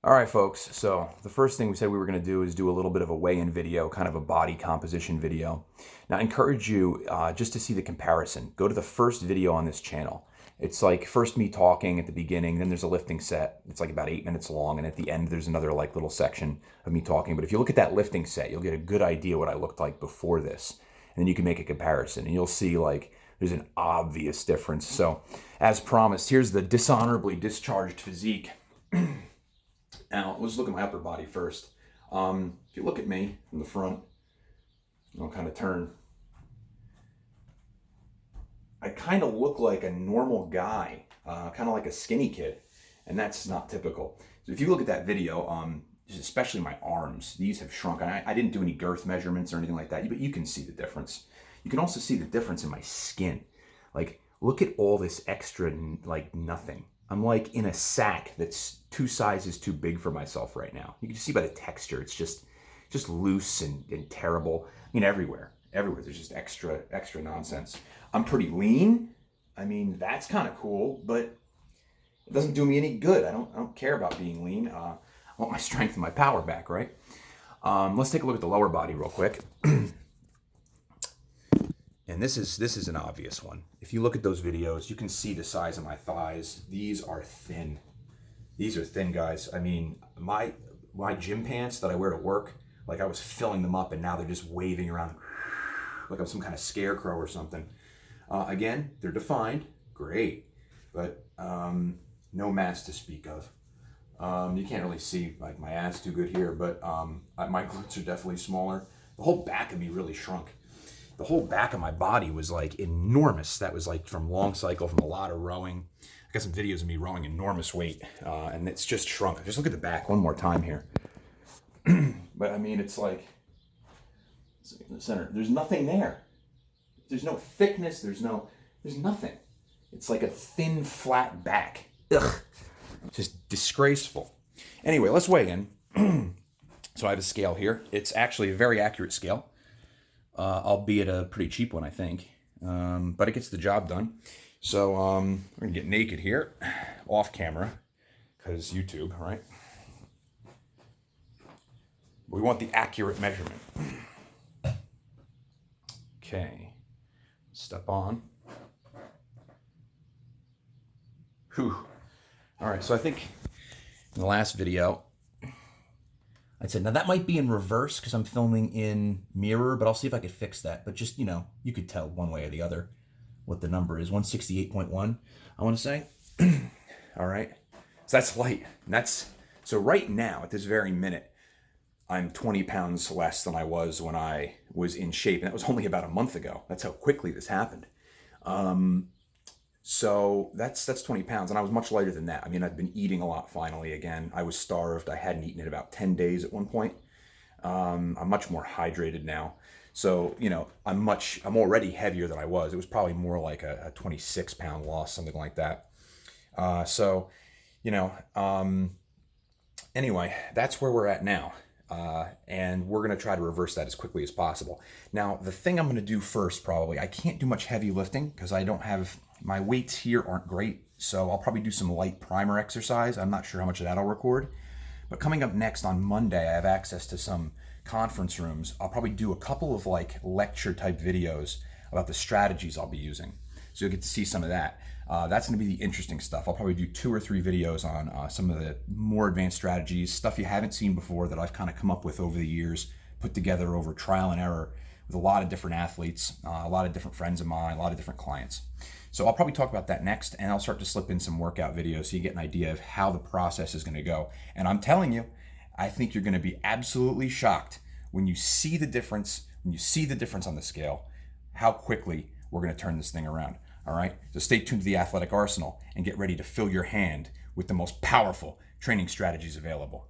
All right, folks, so the first thing we said we were going to do is do a little bit of a weigh-in video, kind of a body composition video. Now, I encourage you just to see the comparison. Go to the first video on this channel. It's like first me talking at the beginning, then there's a lifting set. It's like about 8 minutes long, and at the end there's another like little section of me talking. But if you look at that lifting set, you'll get a good idea what I looked like before this. And then you can make a comparison, and you'll see like there's an obvious difference. So, as promised, here's the dishonorably discharged physique. Now, let's look at my upper body first. If you look at me from the front, I'll kind of turn. I kind of look like a normal guy, kind of like a skinny kid, and that's not typical. So if you look at that video, especially my arms, these have shrunk. I didn't do any girth measurements or anything like that, but you can see the difference. You can also see the difference in my skin. Like, look at all this extra, like, nothing. I'm like in a sack that's 2 sizes too big for myself right now. You can just see by the texture, it's just loose and terrible. I mean, everywhere there's just extra nonsense. I'm pretty lean. I mean, that's kind of cool, but it doesn't do me any good. I don't care about being lean. I want my strength and my power back, right? Let's take a look at the lower body real quick. And this is an obvious one. If you look at those videos, you can see the size of my thighs. These are thin. These are thin, guys. I mean, my gym pants that I wear to work, like I was filling them up and now they're just waving around like I'm some kind of scarecrow or something. Again, they're defined, great, but no mass to speak of. You can't really see like my ass too good here, but my glutes are definitely smaller. The whole back of me really shrunk. The whole back of my body was like enormous. That was like from long cycle, from a lot of rowing. I got some videos of me rowing enormous weight, and it's just shrunk. Just look at the back one more time here. But I mean, it's like, in the center, there's nothing there. There's no thickness, there's nothing. It's like a thin, flat back. Ugh, just disgraceful. Anyway, let's weigh in. So I have a scale here. It's actually a very accurate scale. Albeit a pretty cheap one, I think. But it gets the job done. So we're gonna get naked here, off camera, because YouTube, right? We want the accurate measurement. Okay, step on. Whew. All right, so I think in the last video, I said, now that might be in reverse because I'm filming in mirror, but I'll see if I could fix that. But just, you could tell one way or the other what the number is. 168.1, I want to say. All right. So that's light. So right now, at this very minute, I'm 20 pounds less than I was when I was in shape. And that was only about a month ago. That's how quickly this happened. So that's 20 pounds, and I was much lighter than that. I mean, I've been eating a lot finally again. I was starved. I hadn't eaten in about 10 days at one point. I'm much more hydrated now. So, I'm already heavier than I was. It was probably more like a 26-pound loss, something like that. Anyway, that's where we're at now. And we're going to try to reverse that as quickly as possible. Now, the thing I'm going to do first, probably, I can't do much heavy lifting because I don't have, my weights here aren't great. So I'll probably do some light primer exercise. I'm not sure how much of that I'll record. But coming up next on Monday, I have access to some conference rooms. I'll probably do a couple of like lecture type videos about the strategies I'll be using. So you'll get to see some of that. That's going to be the interesting stuff. I'll probably do 2 or 3 videos on some of the more advanced strategies, stuff you haven't seen before that I've kind of come up with over the years, put together over trial and error with a lot of different athletes, a lot of different friends of mine, a lot of different clients. So I'll probably talk about that next, and I'll start to slip in some workout videos so you get an idea of how the process is going to go. And I'm telling you, I think you're going to be absolutely shocked when you see the difference, on the scale, how quickly we're going to turn this thing around. All right, so stay tuned to the Athletic Arsenal and get ready to fill your hand with the most powerful training strategies available.